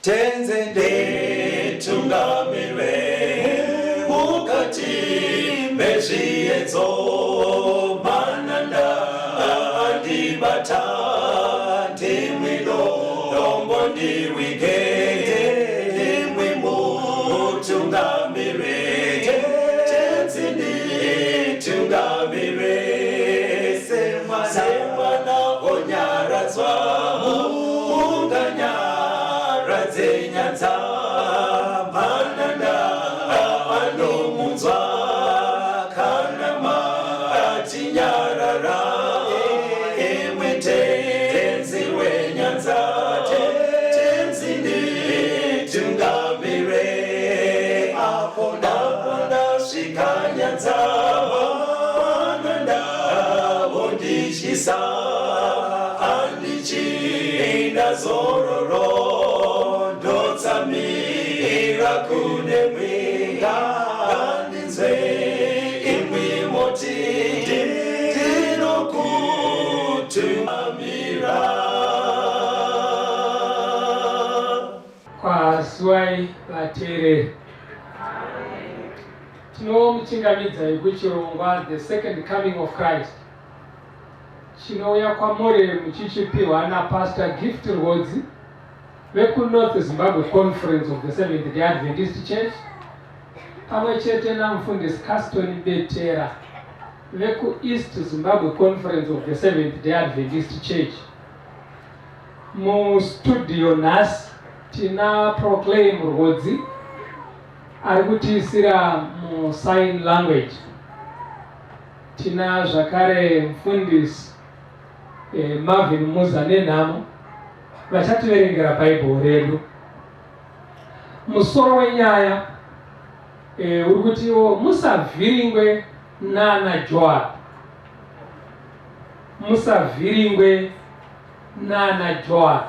tenzende tungamirwe mukati mezviedzo mananda andibata ndimwino dombo ndiwike ndimwimo tungamirwe tenzende tungamirwe semana onyaradzwa zenyanza mananda anomunzwa kanama atinyarara emwete tenzi wenyanza tenzini tungamire aponda svikanyanza mananda ondishisa andichienda zororo mira kune mwinga andinzwe imwimoti ndinokutumira kwasuwai vateereri tinomuchingamidzai kuchirongwa the second coming of Christ chinouya kwamuri muchichipihwa naPastor Gift Rhodzi veku-North Zimbabwe Conference of the Seventh-day Adventist Church pamwe chete namufundisi Caston Betera veku-East Zimbabwe Conference of the Seventh-day Adventist Church. Mustudio nhasi tina Proclaim Rhodzi ari kutiisira musign language. Tina zvakare mufundisi Marvin Muzanenhamo vachativerengera bhaibheri redu. Musoro wenyaya uri kutiwo musavhiringwe nana Joab, musavhiringwe nana Joab.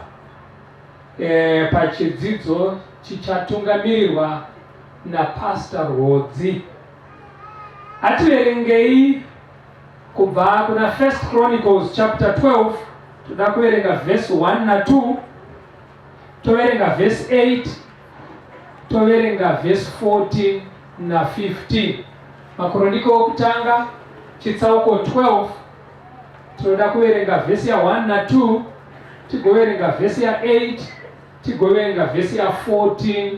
Pachidzidzo chichatungamirirwa naPastor Rhodzi. Ativerengei kubva kuna 1 Chronicles chapter 12 toda kuverenga verse 1 na 2, toverenga verse 8, toverenga verse 14 na 15. Makoroniko okutanga chitsauko 12 toda kuverenga verse ya 1 na 2, tigoverenga verse ya 8, tigoverenga verse ya 14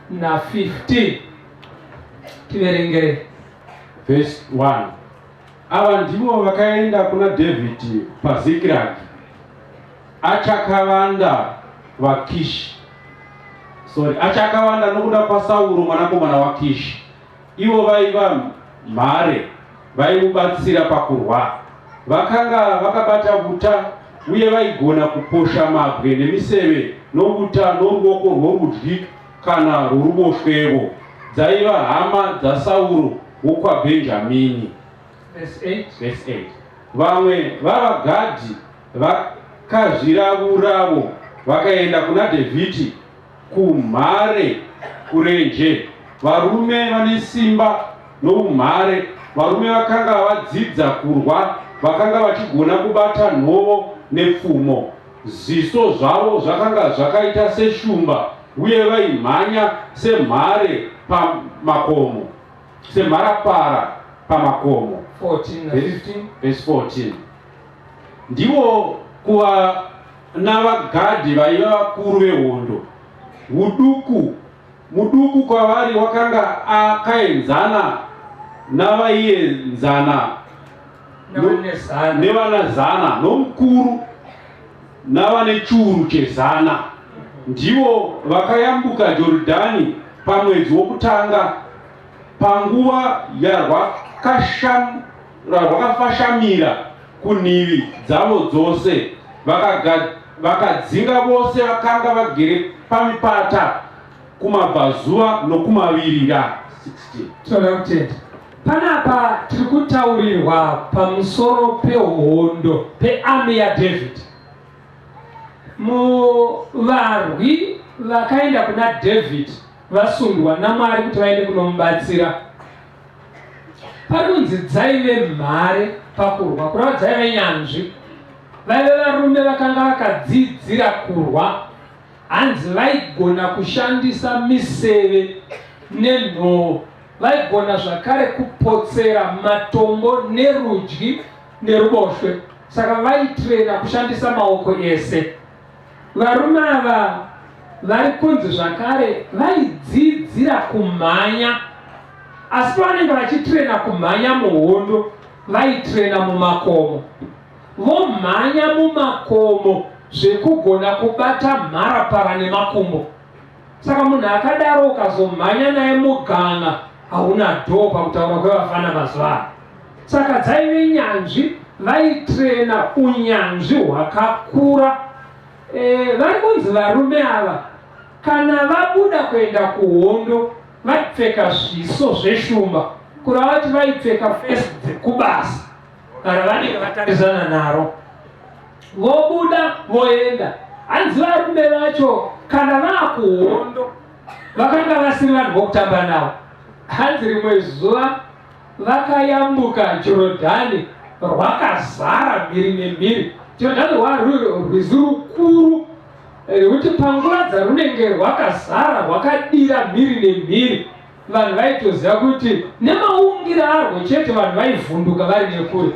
na 15. Tiverengere verse 1. Ava ndivo vakaenda kuna David paZikilagi achakavanda nokuda kwaSauro mwanakomana waKishi. Ivo vaiva mhare vaimubatsira pakurwa. Vakanga vakabata uta uye vaigona kuposha mabwe nemiseve nouta noruoko rworudyi kana rworuboshwevo. Dzaiva hama dzaSauro wokwaBhenjamini. Verse 8. Vamwe vavaGadhi vakazviravuravo vakaenda kuna Dhavhidhi kumhare kurenje. Varume vane simba noumhare, varume vakanga vadzidza kurwa, vakanga vachigona kubata nhovo nepfumo. Ziso zvavo zvakanga zvakaita seshumba uye vaimhanya semhare pamakomo, semharapara pamakomo. 14 na 15. Verse 14. Ndivo kuva navaGadhi vaiva vakuru vehondo. Muduku kwavari wakanga akaenzana navaienzana nevana zana, nomukuru navane chiuru chezana. Ndivo vakayambuka Jorodhani pamwedzi wokutanga panguva yarwakafashamira kunhivi dzavo dzose. Vakadzinga vose vakanga vagere pamipata kumabvazuva nokumavirira. 16. Panapa tiri kutaurirwa pamusoro pehondo, pearmy ya David. Muvarwi vakaenda kuna David vasundwa naMwari kuti vaende kunomubatsira. Parunzi dzaive mhare pakurwa, kurava dzaive nyanzvi. Vaive varume vakanga vakadzidzira kurwa hanzi vaigona kushandisa miseve nenhoo, vaigona zvakare kupotsera matombo nerudyi neruboshwe. Saka vaitrena kushandisa maoko ese. Varume ava vari kunzi zvakare vaidzidzira kumhanya, asi pavanenge vachitrena kumhanya muhondo vaitrena mumakomo. Vomhanya mumakomo zvekugona kubata mharapara nemakumbo. Saka munhu akadaro ukazomhanya naye muganga hauna dhoo pakutaura kwevafana mazuva. Saka dzaive nyanzvi, vaitrena unyanzvi hwakakura. Vari kunzi varume ava kana vabuda kuenda kuhondo vaipfeka zviso zveshumba, kureva kuti vaipfeka fesi dzekubasa ravanenge vatarisana naro. Vobuda voenda. Hanzi varume vacho kana vaakuhondo vakanga vasiri vanhu vokutamba navo. Hanzi rimwe zuva vakayambuka Jorodhani rwakazara mhiri nemhiri. Jorodhani rwizi rukuru rwekuti panguva dzarunenge rwakazara rwakadira mhiri nemhiri, vanhu vaitoziva kuti nemaungira arwo chete vanhu vaivhunduka vari nekure.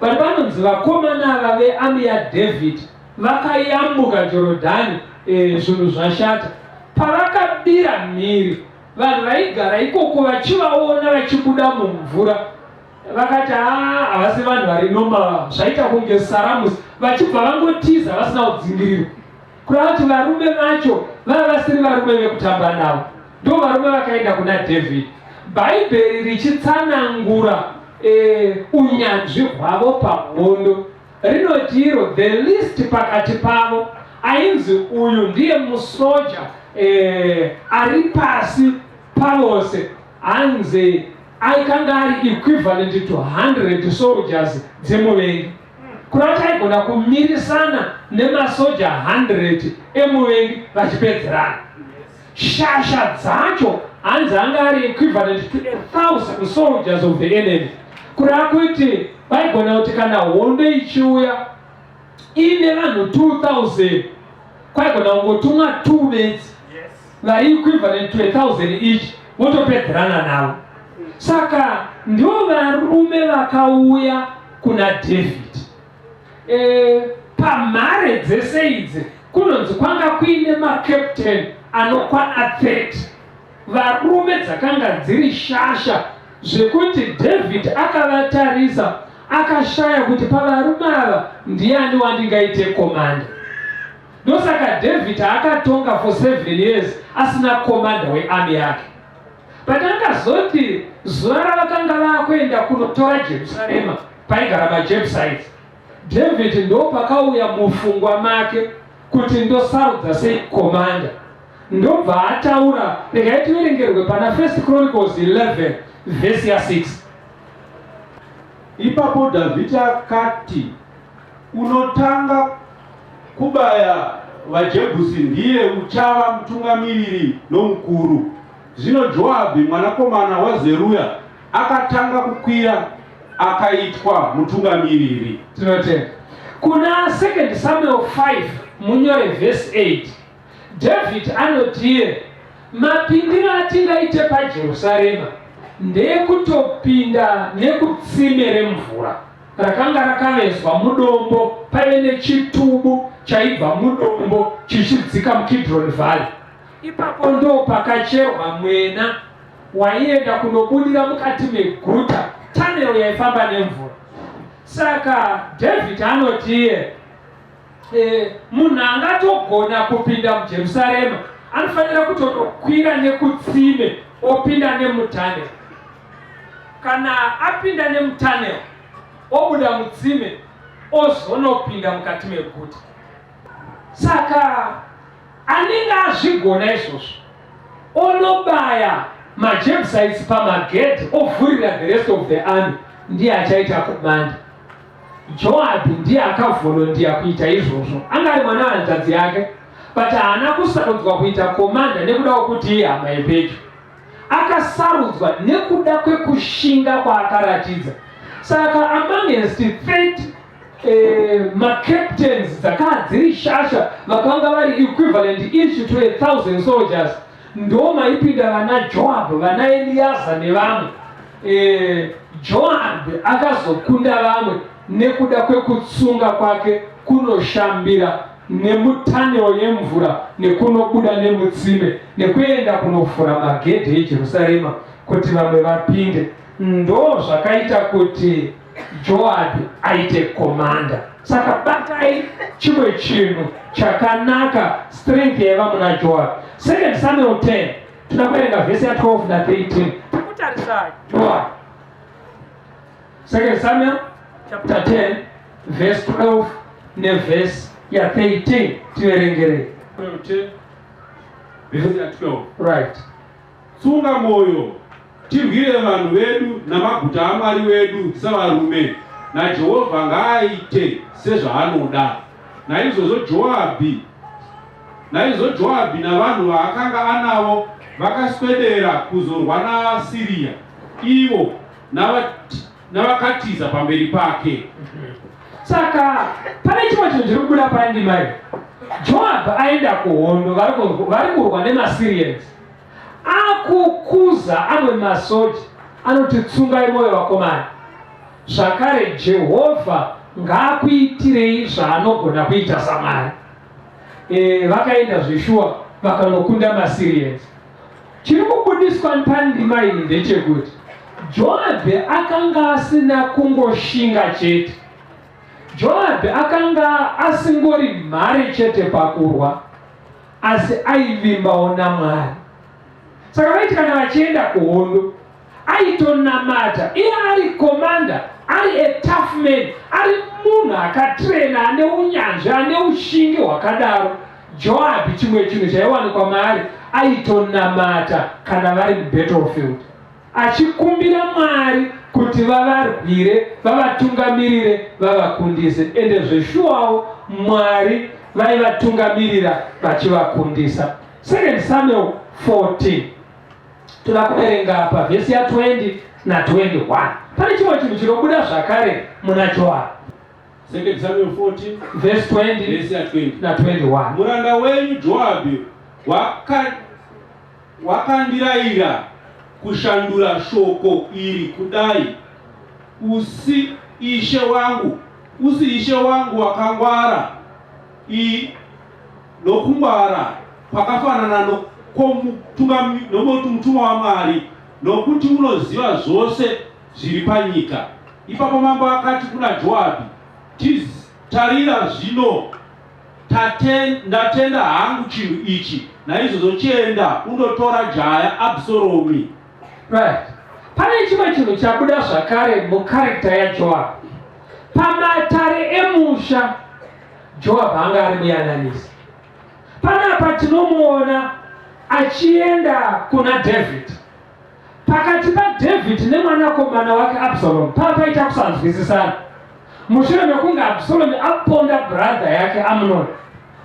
Vanhu vanonzi vakomana ava vearmy yaDhavid vakayambuka Jorodhani zvinhu zvashata. Pavakabira mhiri, vanhu vaigara ikoko vachivaona vachibuda mumvura vakati havasi vanhu vari normal, zvaita kunge saramusi, vachibva vangotiza vasina kudzingirirwa. Kureva kuti varume vacho vava vasiri varume vekutamba navo. Ndo varume vakaenda kuna David. Bhaibheri richitsanangura unyanzvi hwavo pahondo rinoti iro the least pakati pavo ainzi uyu ndiye musoja ari pasi pavose, hanzi aikanga ari equivalent to 100 soldiers dzemuvengi. Kureva kuti aigona kumirisana nemasoja 100 emuvengi vachipedzerana. Shasha dzacho hanzi anga ari equivalent to 1,000 soldiers of the enemy. Kureva kuti vaigona kuti kana hondo ichiuya ine vanhu 2,000 kwaigona kungotumwa 2 bedzi vari equivalent to 1,000 each, votopedzerana navo. Saka ndio varume vakauya kuna David. Pamhare dzese idzi kunonzi kwanga kuine makapteni anokwana 30. Varume dzakanga dziri shasha zvekuti David akavatarisa akashaya kuti pavarume ava ndiani wandingaite komanda. Ndosaka David akatonga for 7 years asina komanda wearmy yake. Patakazoti zuva ravakanga vakuenda kunotora Jerusarema paigara maJebusites, David ndo pakauya mufungwa make kuti ndosarudza sei komanda. Ndobva ataura, regai tiverengerwe pana 1 Chronicles 11 verse ya 6. Ipapo Dhavhidhi akati, unotanga kubaya vaJebhusi ndiye uchava mutungamiriri nomukuru. Zvino Joabhi mwanakomana waZeruya akatanga kukwira akaitwa mutungamiriri. Tinote kuna 2 Samuel 5 munyore verse 8, David anotiye mapindiro atingaite paJerusarema ndekutopinda nekutsime remvura rakanga rakavezwa mudombo, paive nechitubu chaibva mudombo chichidzika muKidron Valley. Ipapo ndo pakacherwa mwena waienda kunobudira mukati meguta, tunnel yaifamba nemvura. Saka David anotiye munhu angatogona kupinda muJerusarema anofanira kutokwira nekutsime opinda nemutunnel. Kana apinda nemutunnel obuda mutsime ozonopinda mukati meguta. Saka anenge azvigona izvozvo onobaya maJebusites pamagedhi ovhurira the rest of the army, ndiye achaita komanda. Joabhi ndiye akavholondiya kuita izvozvo, anga ari mwana wanzvadzi yake, but haana kusarudzwa kuita komanda nekuda kwekuti iye hama yepedyo. Akasarudzwa nekuda kwekushinga kwaakaratidza. Saka amongst 30 macaptains dzakanga dziri shasha vakanga vari equivalent ish to 1,000 soldiers ndo maipinda vana Joab, vana Eliaza nevamwe. Joab akazokunda vamwe nekuda kwekutsunga kwake kunoshambira nemutaniro yemvura nekunobuda nemutsime nekuenda kunofura magedhe eJerusarema kuti vamwe vapinde. Ndo zvakaita kuti Joab aite komanda. Saka batai chimwe chinhu chakanaka strength yaiva muna Joab. 2 Samuel 10 tunakuerenga vhesi ya 12 na 13 takutarisa Joab. 2 Samuel chapter 10 verse 12 nevhesi ya 13 tiverengere. Vhesi ya 12. Right. Tsunga moyo, tirwire vanhu vedu namaguta aMwari wedu savarume, naJehovha ngaaite sezvaanoda. Naizvozvo Joabhi navanhu vaakanga anavo vakaswedera kuzorwa naAsiria, ivo navakatiza pamberi pake. Saka pane chimwe chinhu chiri kubuda pandima iyi. Joab aenda kuhondo, vari kurwa neMasirians. Akukuza amwe masoja anoti tsungai moyo vakomana, zvakare Jehovha ngaakuitirei zvaanogona kuita saMwari. Vakaenda zveshuwa vakanokunda maSirians. Chiri kubudiswa pandima iyi ndechekuti Joab akanga asina kungoshinga chete. Joab akanga asingori mhare chete pakurwa, asi aivimbawo naMwari. Saka vaiti kana vachienda kuhondo aitonamata, iye ari komanda, ari a tough man, ari munhu akatrena ane unyanzvi ane ushingi hwakadaro. Joab chimwe chinhu chaiwanikwa maari, aitonamata kana vari mubattlefield, achikumbira Mwari kuti vavarwire, vavatungamirire, vavakundise. Ende zveshuwawo Mwari vaivatungamirira vachivakundisa. 2 Samuel 14 tunakuerenga apa vhesi ya 20 na 21. Pane chimwe chinhu chinobuda zvakare muna Joab. 2 Samuel 14 verse 20 vhesi ya 20 na 21. Muranda wenyu Joabhi wakandirayira kushandura shoko iri kudai: usi ishe wangu wakangwara, nokungwara kwakafanana nomuti mutumwa waMwari, nokuti unoziva zvose zviri panyika. Ipapo mambo akati kuna Joabhi, tarira zvino, ndatenda hangu chinhu ichi, naizvozvo chienda undotora jaya Abhusaromi. Right. Pane chimwe chinhu chabuda zvakare mukarekta yaJoab. Pamatare emusha Joab anga ari muyananisi. Panapa tinomuona achienda kuna David. Pakati paDavid nemwanakomana wake Absalom paita kusanzwisisana. Mushure mekunge Absalom aponda brother yake Amnon,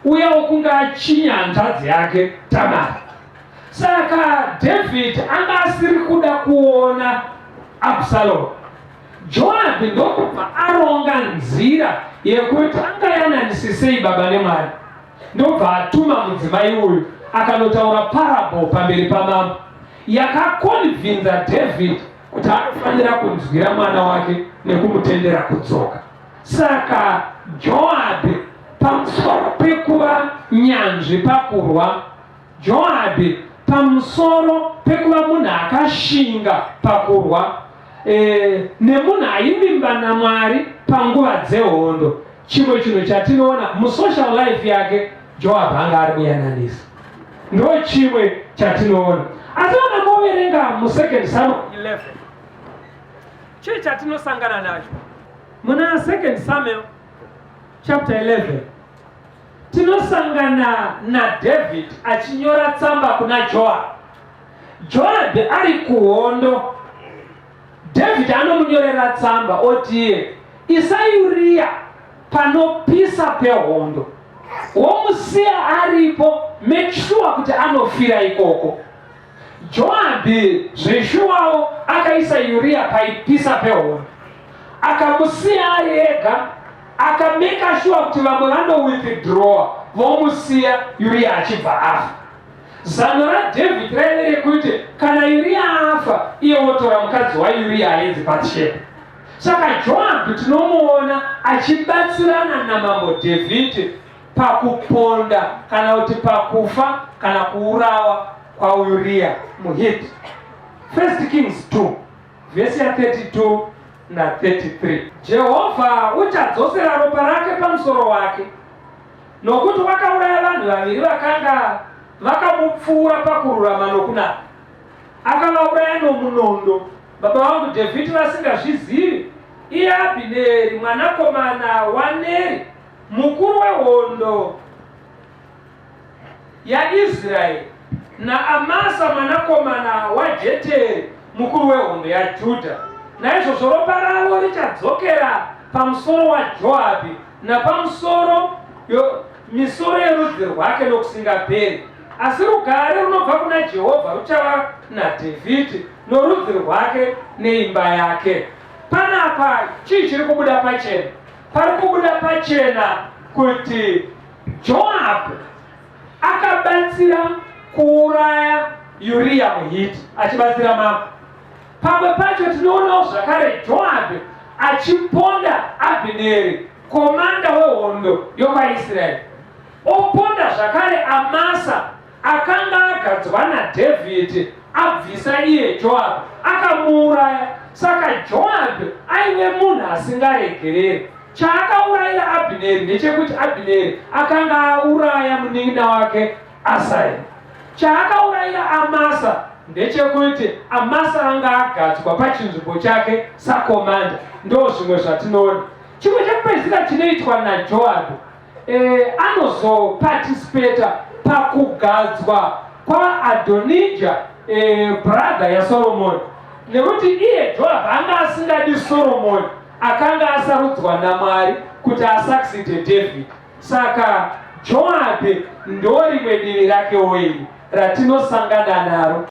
uyawo kunge achinya hanzvadzi yake Tamari. Saka David anga asiri kuda kuona Absalom. Joab ndokubva aronga nzira yekuti angayananisisei baba neMwari. Ndobva atuma mudzimai uyu akanotaura parable pamberi pamambo yakakonvinza David kuti anofanira kunzwira mwana wake nekumutendera kudzoka. Saka Joab pamusoro pekuva nyanzvi pakurwa, Joab pamusoro pekuva munhu akashinga pakurwa, nemunhu aivimba naMwari panguva dzehondo, chimwe chinhu chatinoona musocial life yake Joab anga ari muyananisi. Ndo chimwe chatinoona. Asi kana moverenga mu2 Samuel 11, chii chatinosangana nacho muna 2 Samuel chapter 11, tinosangana naDavid achinyora tsamba kuna Joab. Joab ari kuhondo, David anomunyorera tsamba oti isai Uria panopisa pehondo, womusiya aripo, make sure kuti anofira ikoko. Joab zveshuwawo akaisa Uria paipisa pehondo, akamusiya ari ega akameka sure kuti vamwe vano-withdrawa vomusiya Uriya achibva afa. Zano raDhavhidhi raive rekuti kana Uriya afa iye wotora mukadzi waUriya ainzi Bhatisheba. Saka Joabhu tinomuona achibatsirana namambo Dhavhidhi pakuponda kana kuti pakufa kana kuurawa kwaUriya muHiti. 1 Kings 2 vhesi ya 32 na 33. Jehovha uchadzosera ropa rake pamusoro wake, nokuti wakauraya vanhu vaviri vakanga vakamupfuura pakururama nokunaka. Akavauraya nomunondo, baba vangu Dhavhidhi vasingazvizivi. Iye Abhineri mwanakomana waNeri, mukuru wehondo yaIsraeri, naAmasa mwanakomana waJeteri, mukuru wehondo yaJudha. Naizvozvo ropa ravo richadzokera pamusoro waJoabhi napamusoro misoro yerudzi rwake nokusingaperi. Asi rugare runobva kuna Jehovha ruchava naDhavhidhi norudzi rwake neimba yake. Panapa chii chiri kubuda pachena? Pari kubuda pachena kuti Joabhu akabatsira kuuraya Uriya muHiti achibatsira mambo. Pamwe pacho tinoonawo zvakare Joabhu achiponda Abhineri, komanda wehondo yokwaIsraeri. Oponda zvakare Amasa akanga agadzwa naDhavhidhi abvisa iye Joabhu, akamuuraya. Saka Joabhu aive munhu asingaregereri. Chaakaurayira Abhineri ndechekuti Abhineri akanga auraya munin'ina wake Asaheri. Chaakaurayira Amasa ndechekuti Amasa anga agadzwa pachinzvimbo chake sakomanda. Ndo zvimwe zvatinoona. Chimwe chekupedzisira chinoitwa naJoabhu, anozopatisipeta pakugadzwa kwaAdonija, brother yaSoromoni. Nekuti iye Joabhu anga asingadi Soromoni, akanga asarudzwa naMwari kuti asakisite Dhavhidhi. Saka Joabhu ndo rimwe divi rake oiri ratinosangana naro.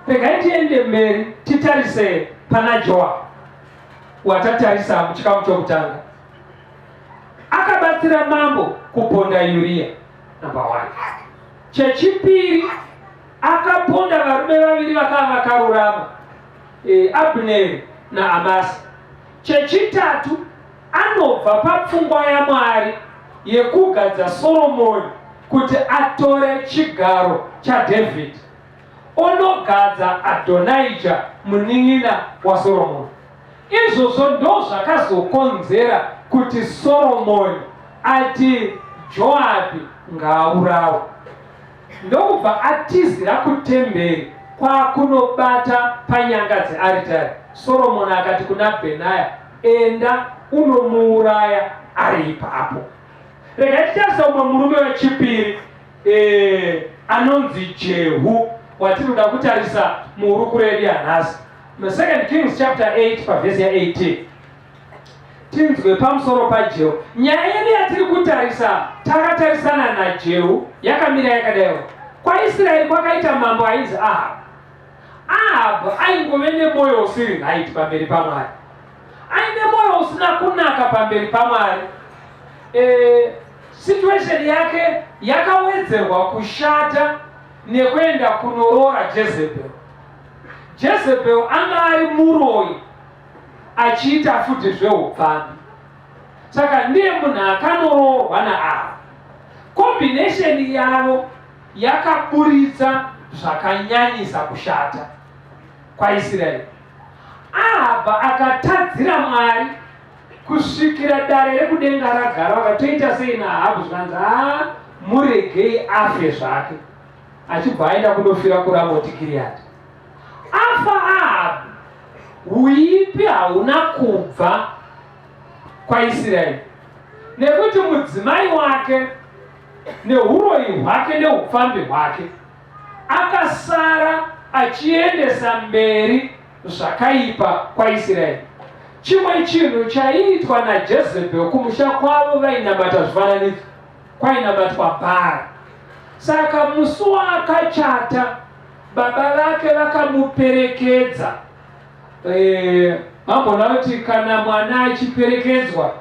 Regai tiende mberi titarise pana Joabu watatarisa muchikamu chokutanga. Akabatsira mambo kuponda Uriya, number 1. Chechipiri akaponda varume vaviri vakava vakarurama, Abneri na Amasa. Chechitatu anobva papfungwa yaMwari yekugadza Soromoni kuti atore chigaro chaDhavhidhi, onogadza Adonija munin'ina waSoromoni. Izvozvo ndo zvakazokonzera kuti Soromoni ati Joabi ngaaurawe. Ndokubva atizira kutemberi kwakunobata panyanga dzearitari. Soromoni akati kuna Bhenaya, enda unomuuraya ari ipapo. Regai titarisa umwe murume wechipiri anonzi Jehu, watinoda kutarisa muhuruku redu yanhasi. 2 Kings chapter 8 pavhesi ya18 tinzwe pamusoro paJehu. Nyaya yedu yatiri kutarisa takatarisana naJehu yakamira yakadaiwa. KwaIsraeri kwakaita mambo ainzi Ahabu. Ahabu aingove nemwoyo usiri right pamberi paMwari, aine mwoyo usina kunaka pamberi paMwari. Situation yake yakawedzerwa kushata nekuenda kunoroora Jezebel. Jezebel anga ari muroyi achiita futi zveupfami. Saka ndiye munhu akanoroorwa naAhabu. Combination yavo yakaburitsa zvakanyanyisa kushata kwaIsraeri. Ahabu akatadzira Mwari kusvikira dare rekudenga ragara. Vakatoita sei naAhabu zvikanzi muregei afe zvake, achibva aenda kundofira kuRamoti Gireadhi. Afa Ahabu, uipi hauna kubva kwaIsraeri, nekuti mudzimai wake neuroyi hwake neupfambi hwake akasara achiendesa mberi zvakaipa kwaIsraeri. Chimwe chinhu chaiitwa naJezebel kumusha kwavo vainamata zvifananidzo, kwainamatwa Bhaari. Saka musi waakachata baba vake vakamuperekedza. Mambona kuti kana mwana achiperekedzwa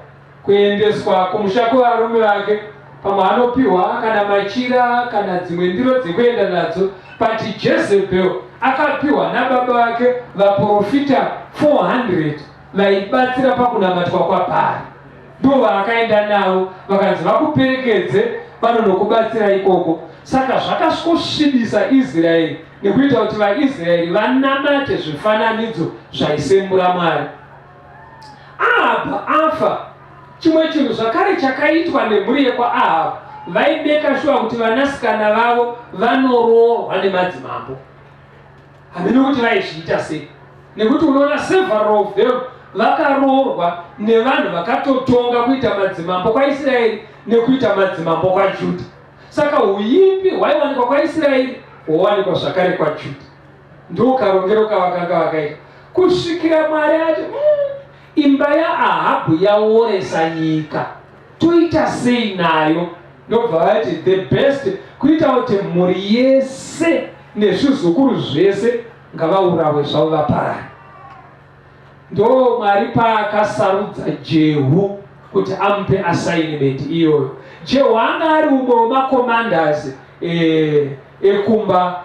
kuendeswa kumusha kwevarume vake, pamwe anopiwa kana machira kana dzimwe ndiro dzekuenda nadzo. But Jezebel akapiwa nababa vake vaprofita 400 vaibatsira pakunamatwa kwaBhaari. Ndo vaakaenda navo vakanzi vakuperekedze vanonokubatsira ikoko. Saka zvakasvibisa Israeri nekuita kuti vaIsraeri vanamate zvifananidzo zvaisembura Mwari. Ahabhu afa. Chimwe chinhu zvakare chakaitwa nemhuri yekwaAhabhu, vaibeka shuwa kuti vanasikana vavo vanoroorwa nemadzimambo. Handina kuti vaizviita sei, nekuti unoona several of them vakaroorwa nevanhu vakatotonga kuita madzimambo kwaIsraeri nekuita madzimambo kwaJudha. Saka uipi hwaiwanikwa kwaIsraeri hwowanikwa zvakare kwaJudha. Ndo karongero kavakanga vakaita kusvikira Mwari ati imba yaAhabhu yaoresa nyika, toita sei nayo? Ndobva vati the best kuita kuti mhuri yese nezvizukuru zvese ngavaurawe zvavo vaparare. Ndo Mwari paakasarudza Jehu kuti amupe assignment iyoyo. Jehu anga ari umwe wemacommanders ekumba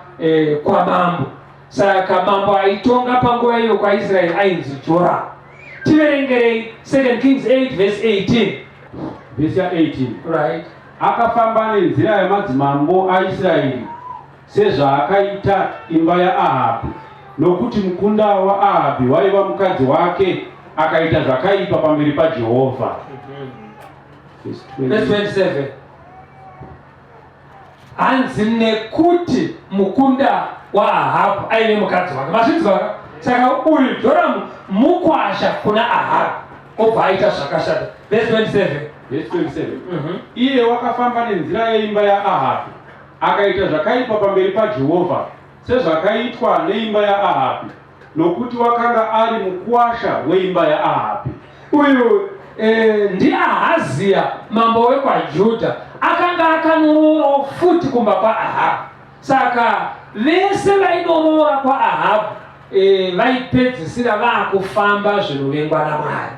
kwamambo. Saka mambo aitonga panguva iyo kwaIsraeri ainzi Joramu. Tiverengerei 2 Kings 8 verse 18. Vhesi ya 18. Right. Akafamba nenzira yamadzimambo aIsraeri sezvaakaita imba yaAhabhu, nokuti mukunda waAhabhi waiva mukadzi wake, akaita zvakaipa pamberi paJehovha. Verse 27. Hanzi nekuti mukunda waAhabhu aive mukadzi wake. Mazvinzwa? Saka uyu Joramu mukwasha kuna Ahabhu, obva aita zvakashata. Verse 27. Verse 27. Iye wakafamba nenzira yeimba yaAhabhi, akaita zvakaipa pamberi paJehovha sezvakaitwa neimba yaAhabhi, nokuti wakanga ari mukuwasha weimba yaAhabhi. Uyu ndiAhazia mambo wekwaJudha, akanga akanoroora futi kumba kwaAhabhu. Saka vese vaidorora kwaAhabhu vaipedzisira vaakufamba zvinovengwa naMwari.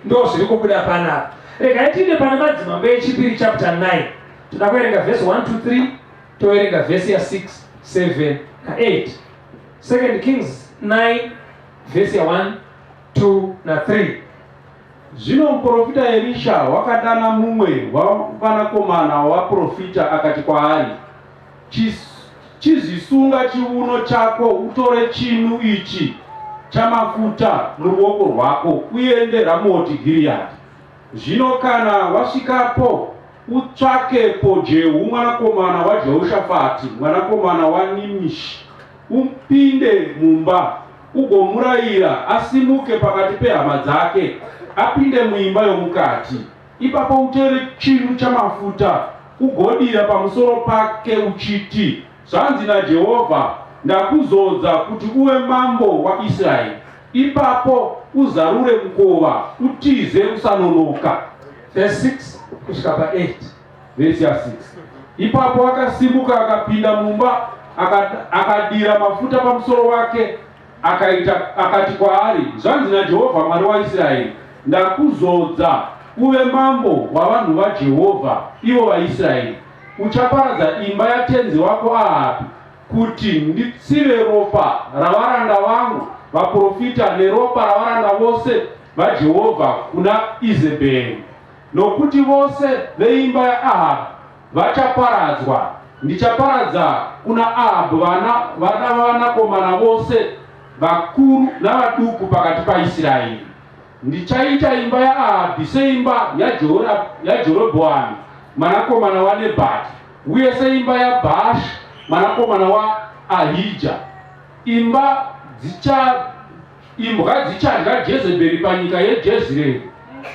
Ndo zviri kubuda panapa. Regai tiende pane madzimambo echipiri chapter 9. Toda kuverenga verse 1 to 3, toverenga verse ya 6, 7 na 8. 2 Kings 9 verse ya 1, 2 na 3. Zvino muprofita Elisha wakadana mumwe wavanakomana waprofita akati kwaari, chizisunga chiuno chako utore chinu ichi chamafuta muruoko rwako uende Ramoti Gileadi. Zvino kana wasvikapo utsvakepo Jehu mwanakomana waJehoshafati mwanakomana waNimishi, upinde mumba ugomurayira asimuke pakati pehama dzake apinde muimba yomukati. Ipapo utore chinu chamafuta ugodira pamusoro pake uchiti, zvanzi naJehovha, ndakuzodza kuti uwe mambo waIsraeri. Ipapo uzarure mukova utize usanonoka. Verse 6 kusvika pa8. Verse ya 6. Ipapo akasimuka akapinda mumba akadira mafuta pamusoro wake akati kwaari, zvanzi naJehovha Mwari waIsraeri, ndakuzodza uve mambo wavanhu vaJehovha ivo vaIsraeri. Uchaparadza imba yatenzi wako Ahabhu kuti nditsive ropa ravaranda vangu vaprofita neropa ravaranda vose vaJehovha kuna Izebheri. Nokuti vose veimba yaAhabhu vachaparadzwa. Ndichaparadza kuna Ahabhu vanakomana vose vakuru navaduku pakati paIsraeri. Ndichaita imba yaAhabhu seimba yaJerobhoamu mwanakomana waNebhati, uye seimba yaBhaasha mwanakomana waAhija. Imbwa dzichadya Jezebheri panyika yeJezreeri.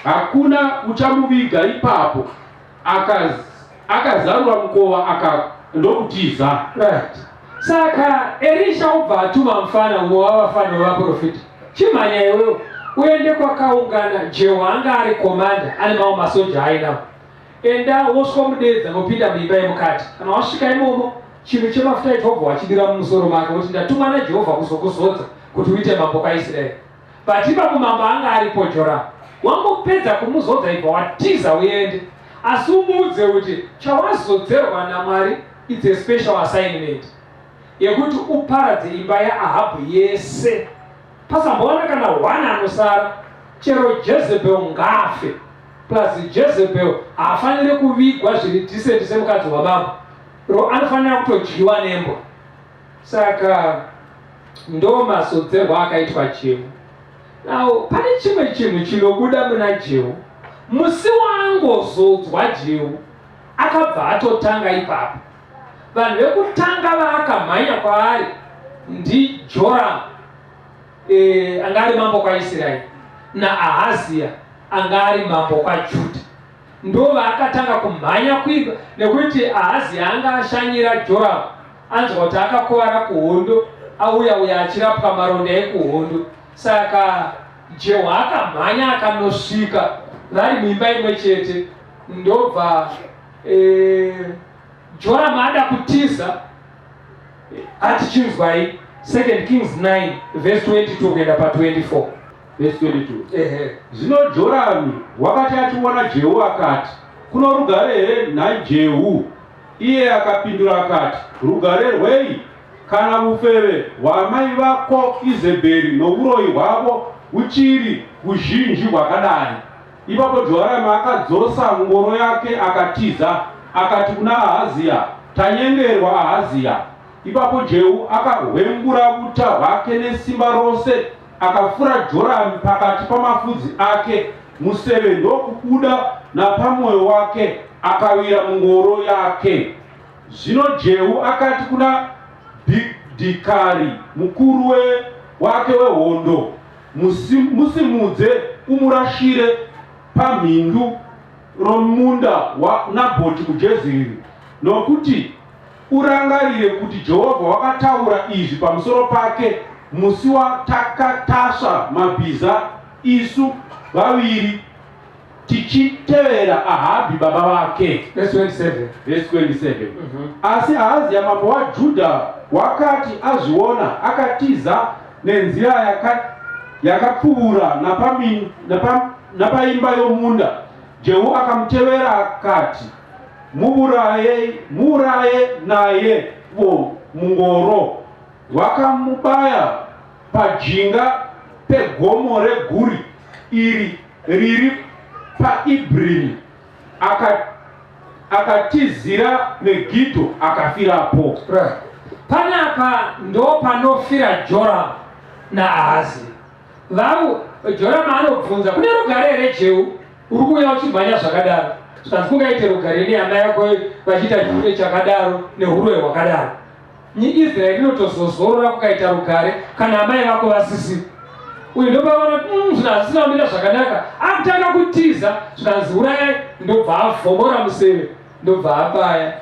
Hakuna uchamuviga ipapo. Akazarura mukova akandokutiza. Right. Saka Elisha ubva atuma mfana umwe wavafana vaprofita. Chimhanya iwewe uende kwakaungana Jehu anga ari komanda ane mamwe masoja ainawo. Enda wosvika mudedza nopinda muimba yemukati. Kana wasvika imomo, chinhu chemafuta ichobva wachidira mumusoro make kuti ndatumwa naJehovha kuzokuzodza kuti uite mambo kaIsraeri. But ipapo mambo anga aripo Joramu. Wangopedza kumuzodza ibva watiza uende. Asi umuudze kuti chawazodzerwa naMwari it's a special assignment yekuti uparadze imba yaAhabhu yese. Pasamboona kana one anosara, chero Jezebel ngafe. Plus Jezebel haafaniri kuvigwa zviri decent semukadzi wababa. Anofanira kutodyiwa nembwa. Saka ndo masodzerwa akaitwa Jehu. Now pane chimwe chinhu chinobuda muna Jehu. Musi wangozodzwa Jehu akabva atotanga ipapo. Vanhu vekutanga vaakamhanya kwaari ndiJoramu anga ari mambo kwaIsraeri naAhazia anga ari mambo kwaJudha. Ndo vaakatanga kumhanya kuiba, nekuti Ahazia anga ashanyira Joramu, anzwa kuti akakuvara kuhondo, auya achirapwa maronda ekuhondo. Saka Jehu akamhanya akanosvika vari muimba imwe chete. Ndobva Joramu ada kutiza ati chinzwai 2 Kings 9 verse 22 kuenda pa24. Verse 22. Zvino Joramu wakati achiona Jehu akati, kuno rugare here naJehu? Iye akapindura akati, rugare rwei kana ufeve hwamai vako Izebheri nouroyi hwavo uchiri huzhinji hwakadai. Ipapo Joramu akadzosa ngoro yake akatiza akati kuna Ahazia, tanyengerwa Ahazia. Ipapo Jehu akahwengura uta hwake nesimba rose akafura Joramu pakati pamafudzi ake museve, ndokubuda napamwoyo wake akawira mungoro yake. Zvino Jehu akati kuna Bhidhikari mukuru wake wehondo, musimudze umurashire pamhindu romunda waNabhoti kuJezireeri, nokuti urangarire kuti Jehovha wakataura izvi pamusoro pake musi watakatasva mabhiza isu vaviri tichitevera Ahabhi baba vake. Verse 27. Verse 27. Asi Ahazia mambo waJudha wakati azviona akatiza nenzira yakapfuura napaimba yomunda. Jehu akamutevera akati, muuraye naye mungoro. Vakamubaya pajinga pegomo reguri iri riri paIbhirimi, akatizira Megidho akafirapo. Panapa ndo panofira Joramu naAhazi. Joramu anobvunza, kune rugare here Jehu uri kuuya uchimhanya zvakadaro? Zvikanzi kungaite rugare nehama yako vachiita chiuye chakadaro neurwe hwakadaro. Israeri inotozozorora kukaita rugare kana amai vako vasisi. Uyu ndopaona zvisina kumira zvakanaka. Akutanga kutiza zvikanzi urayai, ndobva avhomora museve, ndobva abaya.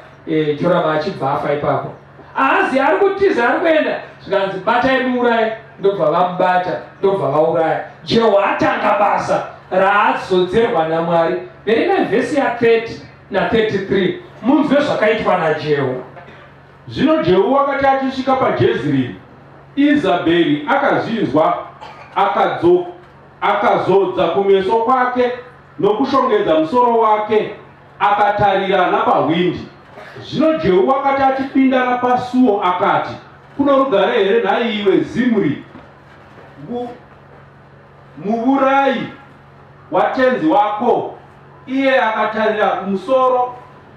Joramu achibva afa ipapo. Ahazi ari kutiza, ari kuenda, zvikanzi batai muurayi, ndobva vamubata, ndobva vauraya. Jehu atanga basa raazodzerwa naMwari. Verenga vhesi ya30 na33 munzwe zvakaitwa naJehu. Zvino Jehu wakati achisvika paJezreeri, Izabheri akazvinzwa, akazodza kumeso kwake nokushongedza musoro wake, akatarira napahwindi. Zvino Jehu wakati achipinda napasuo akati, kuno rugare here nhai iwe Zimuri, muurayi watenzi wako? Iye akatarira kumusoro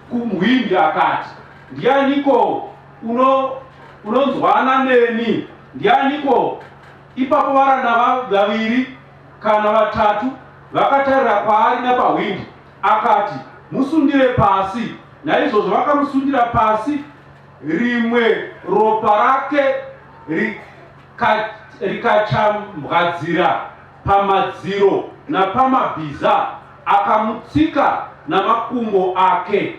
kumhwindi akati, ndianiko unonzwana neni? Ndianiko? Ipapo varanda vaviri kana vatatu vakatarira kwaari napahwindi, akati, musundire pasi. Naizvozvo vakamusundira pasi, rimwe ropa rake rikachambwadzira pamadziro napamabhiza, akamutsika namakumbo ake.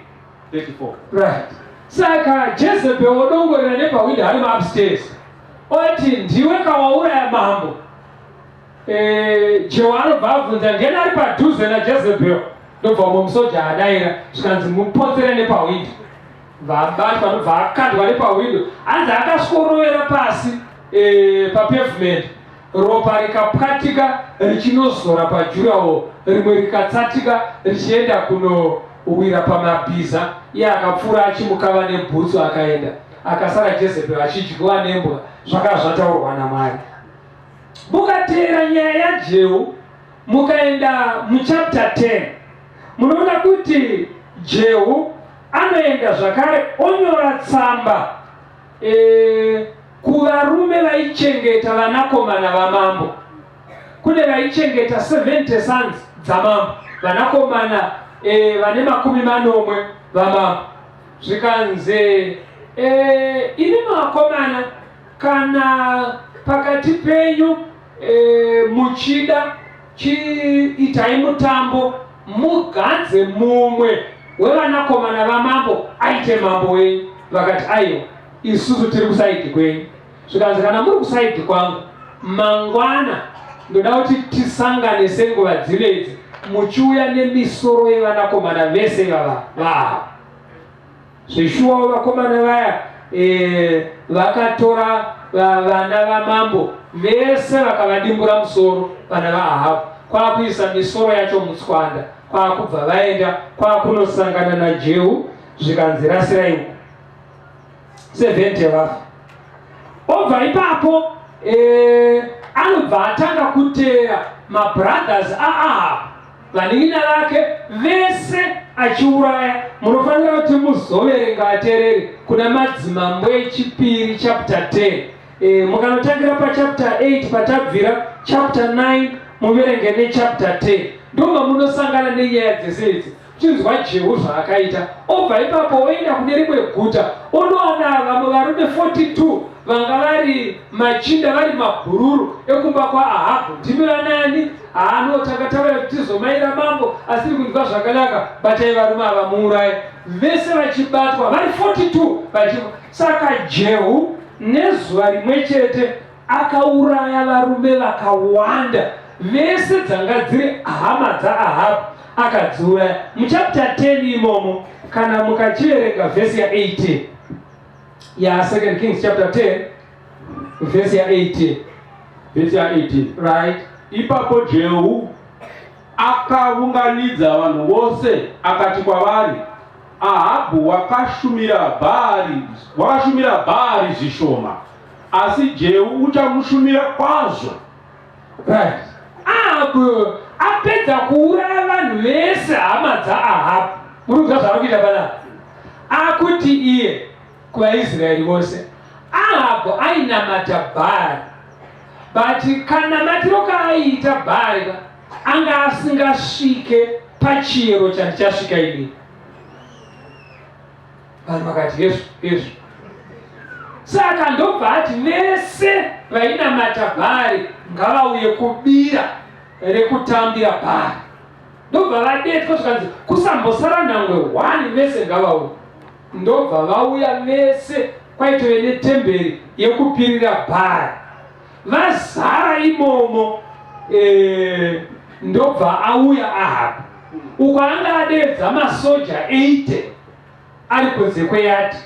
34. Right. Saka Jezebel odongorera nepahwindi ari upstairs. Oti, ndiwe kawauraya mambo. Jehu anobva abvunza, ndiani ari padhuze naJezebel? Ndobva umwe musoja adaira, zvikanzi mupotsere nepahwindi. Vabatwa ndobva akandwa nepahwindo. Anzi akasvorovera pasi papavement. Ropa rikapwatika richinozora pajurawo, rimwe rikatsatika richienda kunowira pamabhiza. Iye akapfuura achimukava nebhutsu akaenda. Akasara Jezebel achidyiwa nembwa. Zvakanga zvataurwa naMwari. Mukateera nyaya yaJehu mukaenda muchapter 10, munoona kuti Jehu anoenda zvakare onyora tsamba kuvarume vaichengeta vanakomana vamambo. Kune vaichengeta 70 sons dzamambo, vanakomana vane 40 vamambo. Zvikanzi imi vakomana, kana pakati penyu muchida chiitai mutambo, muganze mumwe wevanakomana vamambo aite mambo wenyu. Vakati, aiwa, isusu tiri kusaidi kwenyu. Zvikanzi kana muri kusaidi kwangu, mangwana ndoda kuti tisangane senguva dzinedzi, muchiuya nemisoro yevanakomana vese vava. Zvishuwawo vakomana vaya vakatora vana vamambo vese vakavadimbura musoro, vana vaAhabhu, kwakuisa misoro yacho mutswanda, kwakubva vaenda kwakunosangana naJehu. Zvikanzi rasirai uko 70 vafa. Obva ipapo anobva atanga kuteera mabrothers aAhabhu, vanin'ina vake vese achiuraya. Munofanira kuti muzoverenga ateereri kuna madzimambo echipiri chapter 10. Mukanotangira pachapter 8 patabvira chapter 9 muverenge nechapter 10. Ndoma munosangana nenyaya dzese idzi. Chinzwa Jehu zvaakaita. Obva ipapo oenda kune rimwe guta, onowana vamwe varume 42 vanga vari machinda, vari mabhururu ekumba kwaAhabhu. Ndimi vanani? Anotanga taura kuti tizomaira mambo, asiri kunzwa zvakanaka, batai varume ava muuraye. Vese vachibatwa vari 42 vachifa. Saka Jehu nezuva rimwe chete akauraya varume vakawanda, vese dzanga dziri hama dzaAhabhu. akadziuraya. Muchapter 10 imomo, kana mukachiverenga vhesi ya 18 ya 2 Kings chapter 10 vhesi ya 18, vhesi ya 18, right? Ipapo Jehu akaunganidza vanhu vose akati kwavari, Ahabhu wakashumira Bhaari zvishoma, asi Jehu uchamushumira kwazvo. Right. Ahabhu apedza kuuraya vanhu vese hama dzaAhabhu. Muri kuziva zvaari kuita panapa? Akuti iye kuvaIsraeri vose, Ahabhu ainamata Bhaari, but kanamatiro kaaiita Bhaari anga asingasvike pachiyero chandichasvika ini. Vanhu vakati Yesu. Saka ndobva ati vese vainamata Bhaari ngavauye kubira rekutambira Bhaari. Ndobva vadetwa zvikanzi kusambosara nhangwe 1 vese ngavauye. Ndobva vauya vese kwaitove netemberi yekupirira Bhaari. Vazara imomo, ndobva auya Ahabhu. Uko anga aderedza masoja 80 ari kunze kweyati.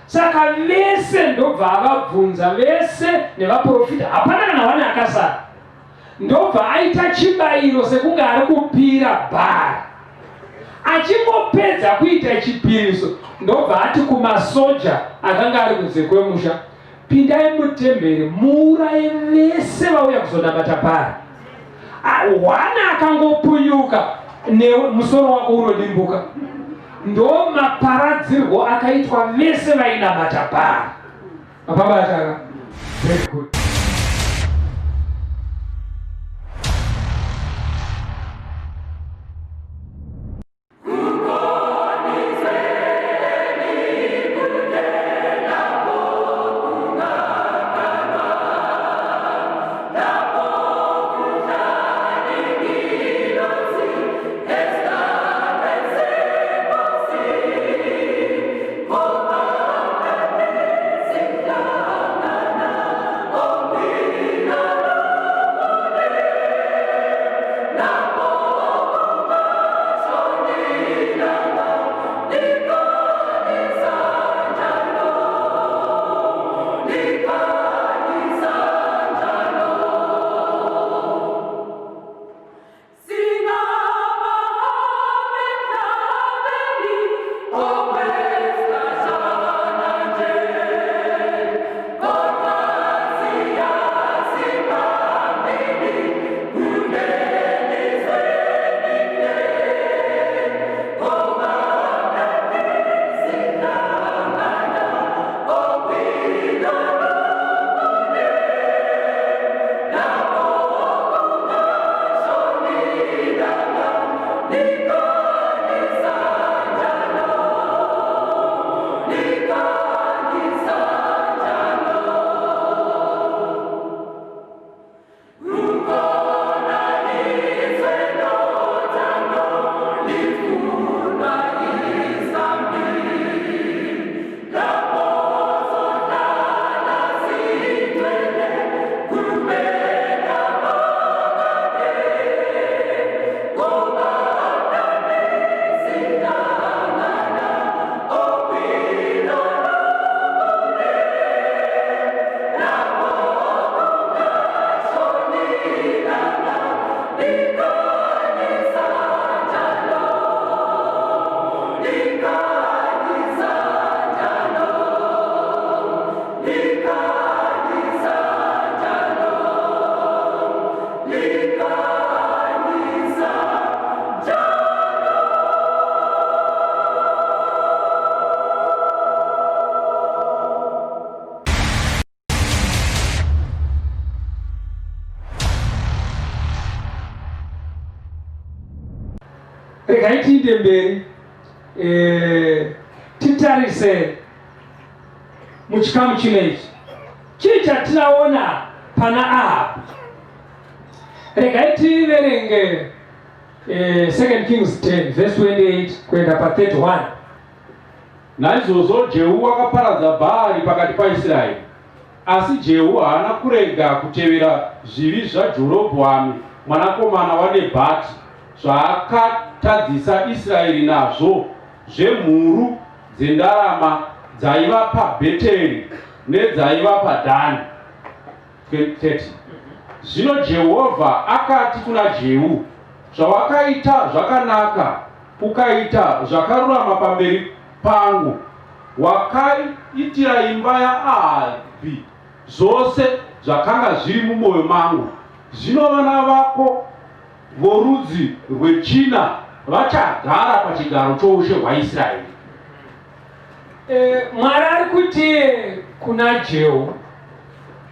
Saka vese ndobva avabvunza vese nevaprofita, hapana kana wani akasara. Ndobva aita chibayiro sekunge ari kupira Bhaari. Achingopedza kuita chipiriso, ndobva ati kumasoja akanga ari kunze kwemusha, pindai mutemberi muuraye vese vauya kuzonamata Bhaari. Wana akangopunyuka nemusoro wako unodimbuka. Ndo maparadzirwo akaitwa vese vainamata Bhaari. Mapabataka. Very good. Regai tiinde mberi titarise muchikamu chinechi chii chatinaona pana Ahabhu. Regai tiverenge 2 Kings 10 verse 28 kuenda pa 31. Naizvozvo Jehu akaparadza Bhaari pakati paIsraeri, asi Jehu haana kurega kutevera zvivi zvaJerobhoamu mwanakomana waNebhati, zvaakatadzisa Israeri nazvo zvemhuru dzendarama dzaiva paBheteri nedzaiva paDhani. 30. Zvino Jehovha akati kuna Jehu, zvawakaita zvakanaka, ukaita zvakarurama pamberi pangu. Wakaitira imba yaAhabhi zvose zvakanga zviri mumwoyo mangu. Zvino vana vako vorudzi rwechina vachagara pachigaro choushe hwaIsraeri. Mwari ari kuti kuna Jehu,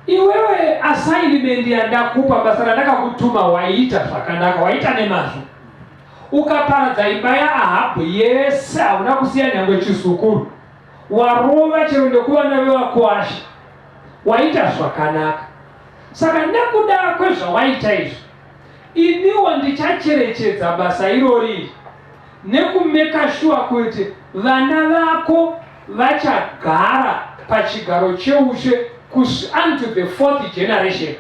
iwewe assignment yandakupa, basa randakakutuma waita zvakanaka, waita nemazvo. Ukaparadza imba yaAhabhi yese, hauna kusiya nyangwe chizukuru. Warova chero nekuvana vevakuasha, waita zvakanaka. Saka nekuda kwezvawaita izvi, iniwo ndichacherechedza basa irori nekumeka sure kuti vana vako vachagara pachigaro cheushe unto the 4th generation,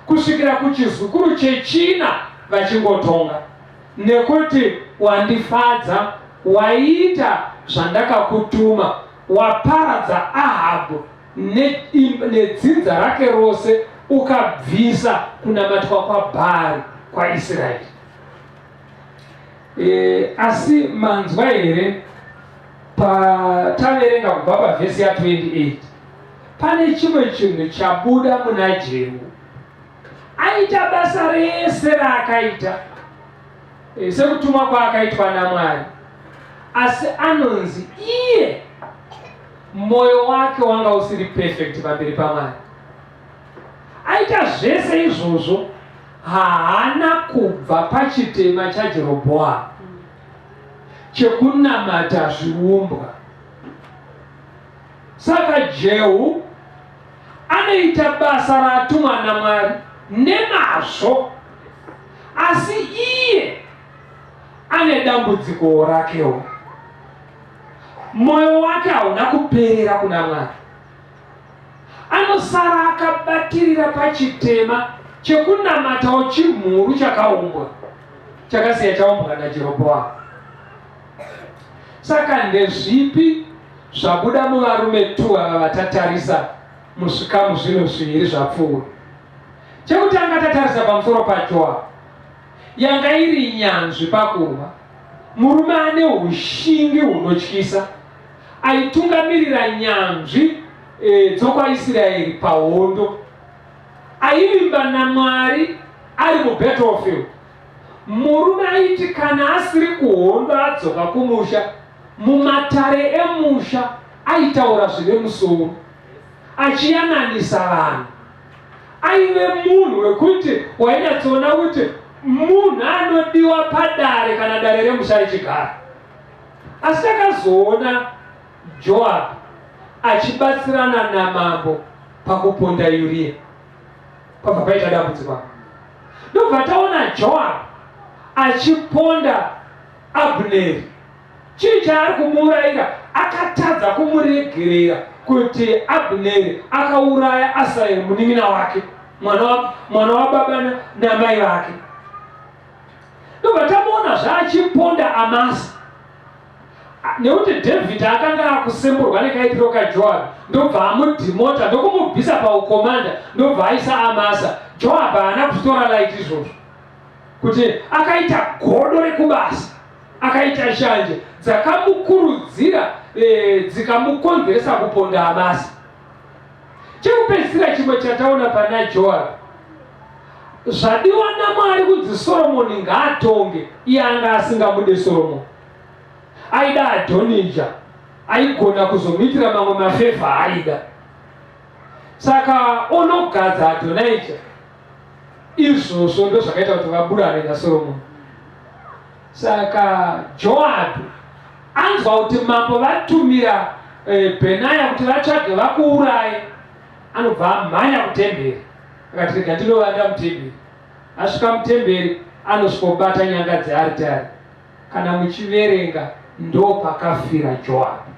kusvikira kuchizukuru chechina vachingotonga. Nekuti wandifadza, waita zvandakakutuma, waparadza Ahabhu nedzinza rake rose, ukabvisa kunamatwa kwaBhaari kwaIsraeri. Asi manzwa here taverenga kubva pavhesi ya28, pane chimwe chinhu chabuda muna Jehu. Aita basa rese raakaita, sekutumwa kwaakaitwa naMwari, asi anonzi iye moyo wake wanga usiri perfect pamberi paMwari. Aita zvese izvozvo, haana kubva pachitema chaJerobhoamu chekunamata zviumbwa. Saka Jehu anoita basa ratumwa naMwari nemazvo, asi iye ane dambudziko rakewo. Moyo wake hauna kuperera kuna Mwari, anosara akabatirira pachitema chekunamatawo chimhuru chakaumbwa, chakasiya chaumbwa naJerobhoamu. Saka ndezvipi zvabuda muvarume 2 ava vatatarisa musvikamu zvino zviviri zvapfuura? Chekutanga tatarisa pamusoro paJoabu, yanga iri nyanzvi pakurwa, murume ane ushingi hunotyisa, aitungamirira nyanzvi dzokwaIsraeri pahondo, aivimba naMwari ari mubattlefield. Murume aiti kana asiri kuhondo adzoka kumusha, mumatare emusha aitaura zvive musoro, achiyananisa vanhu. Aive munhu wekuti wainyatsoona kuti munhu anodiwa padare kana dare remusha richigara. Asi takazoona Joabu achibatsirana namambo pakuponda Uriya, pabva paita dambudziko. Ndobva taona Joabu achiponda Abneri. Chii chaari kumuurayira? Akatadza kumuregerera kuti Abneri akauraya Asaheri munin'ina wake, mwana wababa namai vake. Ndobva tamuona zvaachiponda Amasa, nekuti Dhavhidhi akanga akusemburwa nekaitiro kaJoabu, ndobva amudhimota ndokumubvisa paukomanda, ndobva aisa Amasa. Joabu haana kutora laiti izvozvo, kuti akaita godo rekubasa, akaita shanje dzakamukurudzira dzikamukonzeresa kuponda Amasa. Chekupedzisira chimwe chataona pana Joabu, zvadiwa naMwari kuti Soromoni ngaatonge, iye anga asingamude Soromoni. Aida Adonija, aigona kuzomuitira mamwe mafevha aida. Saka onogadza Adonija. Izvozvo ndo zvakaita kuti vaburane naSoromoni. Saka Joabu anzwa kuti mambo vatumira Bhenaya kuti vatsvage vakuuraye, anobva amhanya kutemberi. Akati rega ndinovanda mutemberi. Asvika mutemberi anosvokobata nyanga dzearitari. Kana muchiverenga ndo pakafira Joabu,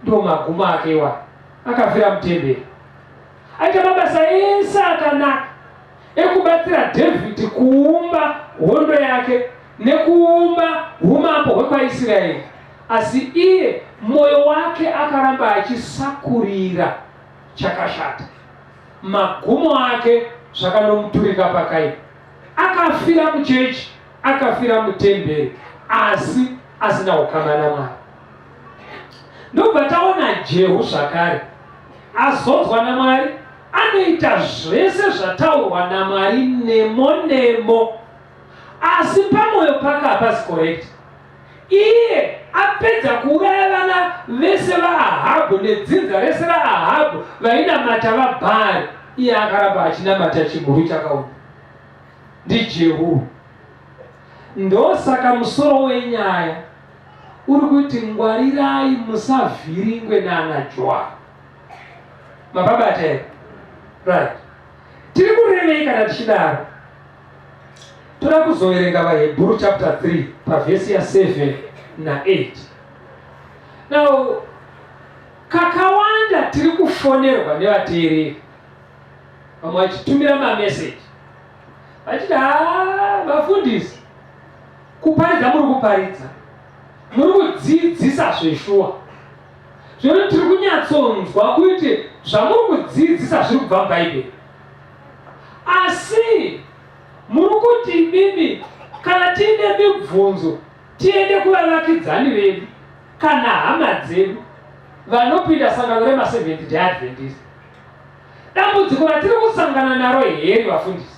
ndo magumo ake iwayo, akafira mutemberi. Aita mabasa ese akanaka ekubatsira Dhavhidhi kuumba hondo yake nekuumba umambo hwekwaIsraeri, asi iye mwoyo wake akaramba achisakurira chakashata. Magumo ake zvakandomuturika pakaipa. Akafira muchechi, akafira mutemberi, asi asina ukama naMwari. Ndobva taona Jehu zvakare azonzwa naMwari, anoita zvese zvataurwa naMwari nemo, asi pamwoyo pake hapasi correct. Iye apedza kuuraya vana vese vaAhabhu nedzinza rese raAhabhu vainamata vaBhaari, iye akaramba achinamata chimhuru chakaoma. NdiJehu. Ndosaka musoro wenyaya uri kuti ngwarirai musavhiringwe naanaJoabu. Mababata here? Right. Tiri kurevei kana tichidaro. Toda kuzoverenga vaHebheru chapter 3 pavhesi ya7 na8. Now, kakawanda tiri kufonerwa nevateereri. Vamwe vachitumira mameseji vachiti vafundisi, kuparidza muri kuparidza, muri kudzidzisa zveshuwa. Zvino tiri kunyatsonzwa kuti zvamuri kudzidzisa zviri kubva muBhaibheri, asi muri kuti mimi kana tiine mibvunzo tiende kuvavakidzani vedu kana hama dzedu vanopinda sangano rema7th Day Adventist. Dambudziko ratiri kusangana naro heri vafundisi,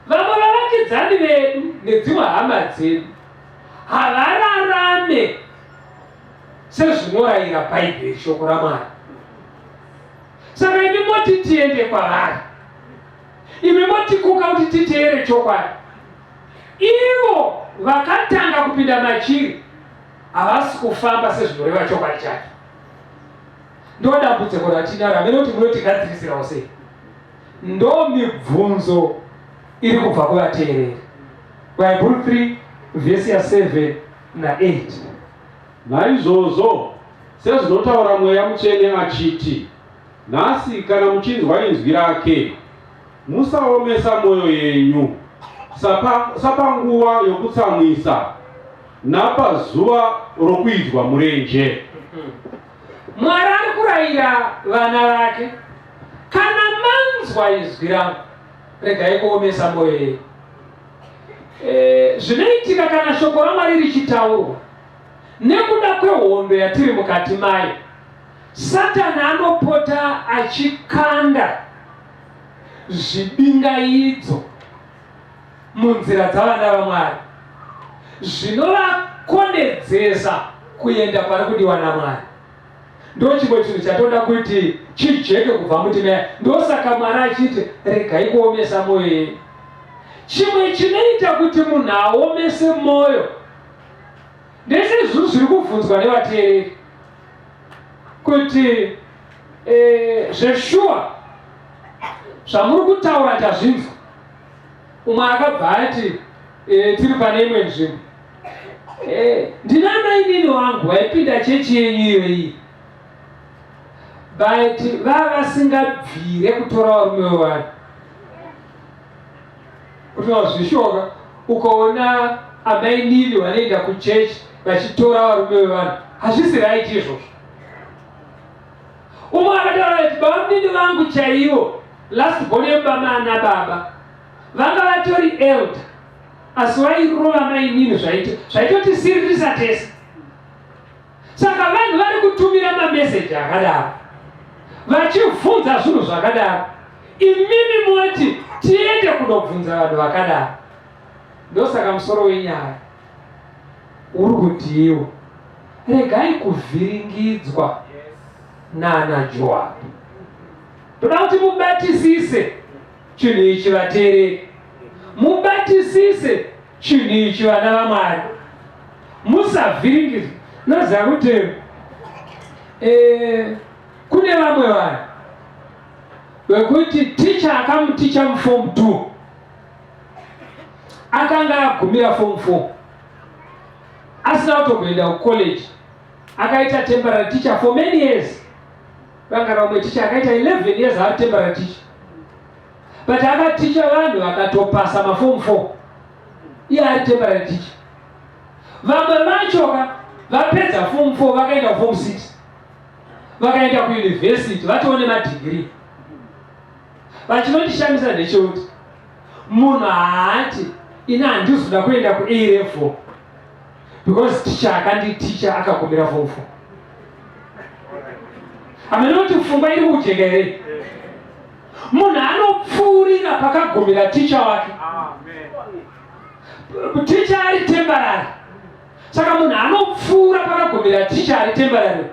vamwe vavakidzani vedu nedzimwe hama dzedu havararame sezvinorayira Bhaibheri, shoko raMwari. Saka imi moti tiende kwavari, imi motikuka kuti titeere chokwadi. Ivo vakatanga kupinda machiri havasi kufamba sezvinoreva chokwadi chacho. Ndo dambudziko ratinaro, hamene kuti munotigadzirisirawo sei? Ndo mibvunzo iri kubva kuvateereri. Hebrew 3 vhesi ya7 na8. Naizvozvo sezvinotaura Mweya Mutsvene achiti, nhasi kana muchinzwa inzwi rake, musaomesa mwoyo yenyu sapanguva yokutsamwisa napazuva rokuidzwa murenje. Mwari ari kurayira vana vake, kana manzwa inzwi rangu, regai kuomesa mwoyo yenyu. Zvinoitika kana shoko raMwari richitaurwa, nekuda kwehondo yatiri mukati mayo, Satani anopota achikanda zvibingaidzo munzira dzavana vaMwari, zvinovakondedzesa kuenda pari kudiwa naMwari. Ndo chimwe chinhu chatoda kuti chijeke kubva mutima. Ndosaka Mwari achiti regai kuomesa mwoyo yenyu. Chimwe chinoita kuti munhu aomese mwoyo ndese zvinhu zviri kubvunzwa nevateereri, kuti zveshuwa zvamuri kutaura tazvinzwa. Umwe akabva ati tiri pane imwe nzvimbo, ndina mainini wangu waipinda chechi yenyu iyoyi, but vasingabvire kutora varume vevanhu. Kuti wazvishoka ukaona amainini vanoenda kuchechi vachitora varume vevanhu, hazvisi right izvozvo. Umwe akataura kuti babamunini vangu chaivo, last born yebaba naBaba, vanga vatori elder, asi vairova mainini zvaitoti siri risatesa. Saka vanhu vari kutumira mameseji akadaro, vachibvunza zvinhu zvakadaro. Imimi moti tiende kunobvunza vanhu vakadaro. Ndosaka musoro wenyaya uri kuti iwo regai kuvhiringidzwa naanaJoabu. Toda kuti mubatisise chinhu ichi vateereri, mubatisise chinhu ichi vana vaMwari, musavhiringidzwa. Noziva kuti kune vamwe vanhu vekuti ticha akamuticha muform 2 akanga agumira form 4 asina kutogoenda kucollege, akaita temporary teacher for many years. Vangara umwe teacher akaita 11 years ari temporary teacher, but akaticha vanhu vakatopasa maform 4. iye ari temporary teacher. Vamwe vacho vapedza form 4 vakaenda form 6 vakaenda kuuniversity vatoone madegree. Vachinondishamisa ndechekuti munhu haati ina handizoda kuenda ku A level because teacher akanditicha akagumira form 4. Hamene kuti pfungwa iri kujeka here. Munhu anopfuurira pakagumira ticha wake. Ticha ari temporary. Saka munhu anopfuura pakagumira ticha ari temporary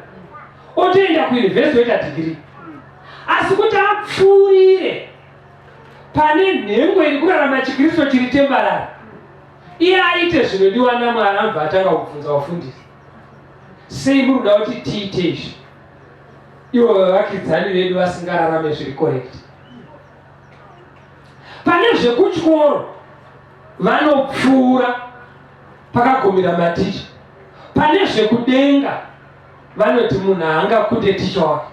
otoenda kuuniversity oita degree. Asi kuti apfuurire pane nhengo iri kurarama chikristu chiri temporary, iye aite zvinodiwa naMwari anobva atanga kubvunza vafundisi, sei muri kuda kuti tiite izvi ivo vavakidzani vedu vasingararame zviri correct? Pane zvekutyoro vanopfuura pakagumira maticha, pane zvekudenga vanoti munhu haangakunde ticha wake.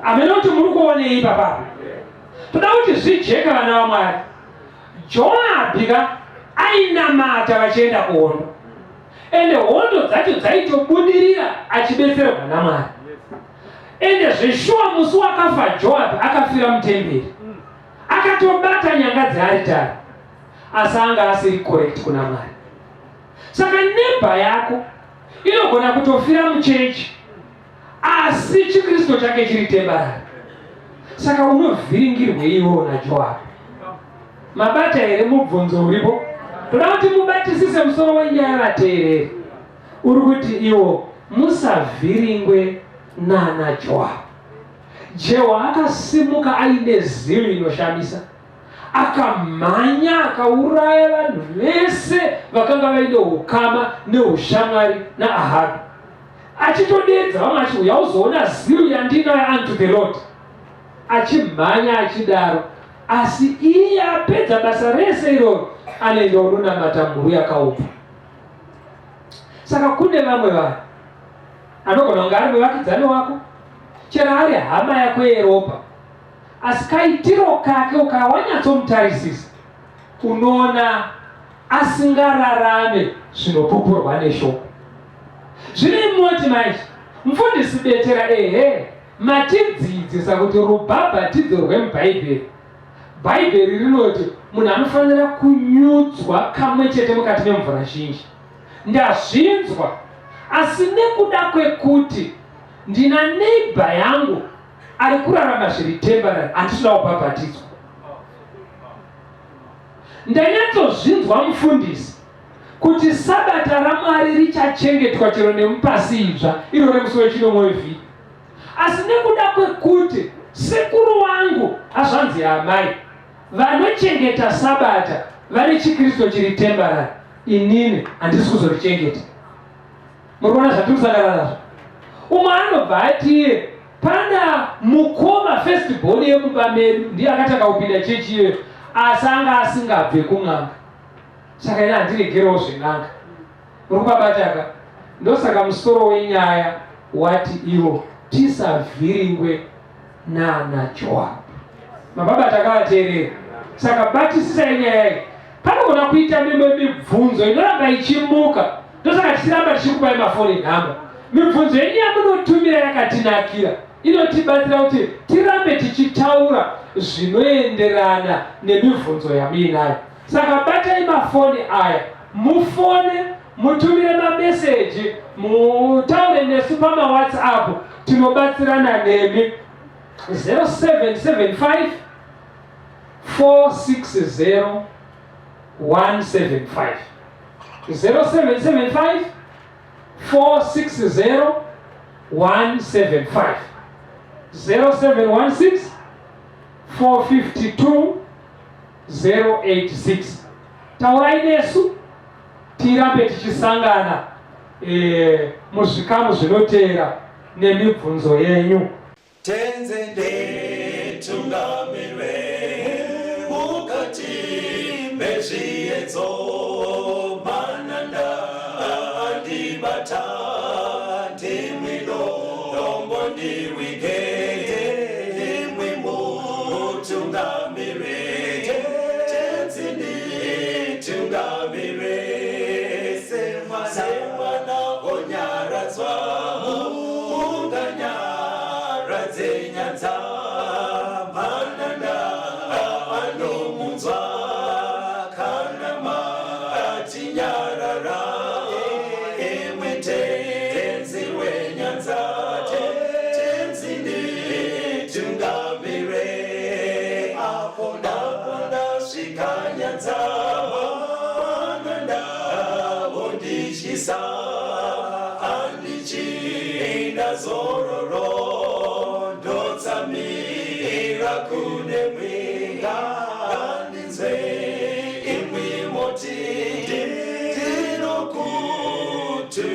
Amene kuti muri kuonei papapa? Toda kuti zvijeka vana vaMwari. Joabhi ainamata vachienda kuhondo, ende hondo dzacho dzaitobudirira achibetserwa naMwari. Ende zveshuwa musi wakafa Joabhi akafira mutemberi, akatobata nyanga dzearitari, asi anga asiri correct kuna Mwari. Saka nebha yako inogona kutofira muchechi asi chikristu chake chiri temporary. Saka unovhiringirwe iwo naJoabhi. Mabata here mubvunzo uripo? Toda kuti mubatisise musoro wenyaya vateereri. Uri kuti iwo musavhiringwe naJoabhi. Jehu akasimuka aine zeru inoshamisa, akamhanya akauraya vanhu vese vakanga vaine ukama neushamwari naAhabhi, achitodedza vamwe achiti uya uzoona zeru yandinayo unto the Lord, achimhanya achidaro. Asi iye apedza basa rese iroro anoenda unonamata mhuru yakaupa. Saka kune vamwe vanhu anogona kunge ari muvakidzani wako, chero ari hama yako yeropa, asi kaitiro kake ukawanyatsomutarisa unoona asingararame zvinopupurwa neshoko. Zvine moti manje mufundisi betera matidzidzisa kuti rubhabhatidzo rwemubhaibheri, bhaibheri rinoti munhu anofanira kunyudzwa kamwe chete mukati memvura zhinji. Ndazvinzwa, asi nekuda kwekuti ndina neighbor yangu ari kurarama zviri temporary handisina kubhabhatidzwa. Ndanyatsozvinzwa mufundisi kuti sabata raMwari richachengetwa chero nemupasi idzva iro remusi wechinomwe wevhiki, asi nekuda kwekuti sekuru wangu hazvanzi amai vanochengeta sabata vane chikristu chiri temporary, inini handisi kuzorichengeta. Muriona zvatirikusangana nazvo? Umwe anobva atiye pana mukoma firstborn yemumba medu ndiye akatanga kupinda chechi iyoyo, asi anga asingabve kun'anga. Saka ine handiregerewo zven'anga. Muri kubabataka? Ndosaka musoro wenyaya wati iwo tisavhiringwe naJoabhi. Mababata akavateerera. Saka batisisai nyaya iyi. Panogona kuita mimwe mibvunzo inoramba ichimuka, ndosaka tichiramba tichikupai mafoni nhamba. Mibvunzo yenyu yamunotumira yakatinakira, inotibatsira kuti tirambe tichitaura zvinoenderana nemibvunzo yamuinayo. Saka batai mafoni aya, mufone, mutumire mameseji, mutaure nesu pamaWhatsApp, tinobatsirana nemi. 0775 460 175 0775 460 175 0716 452 086. Taurai nesu tirambe tichisangana muzvikamu zvinoteera nemibvunzo yenyu. Tenzende tungamirwe mukati mezviedzo mananda andibata ndimwino dombo ndiwike ndimwimo tungamirwe Inazororo Dotsamira kune mwinga Gandinze imwi moti Dino kutu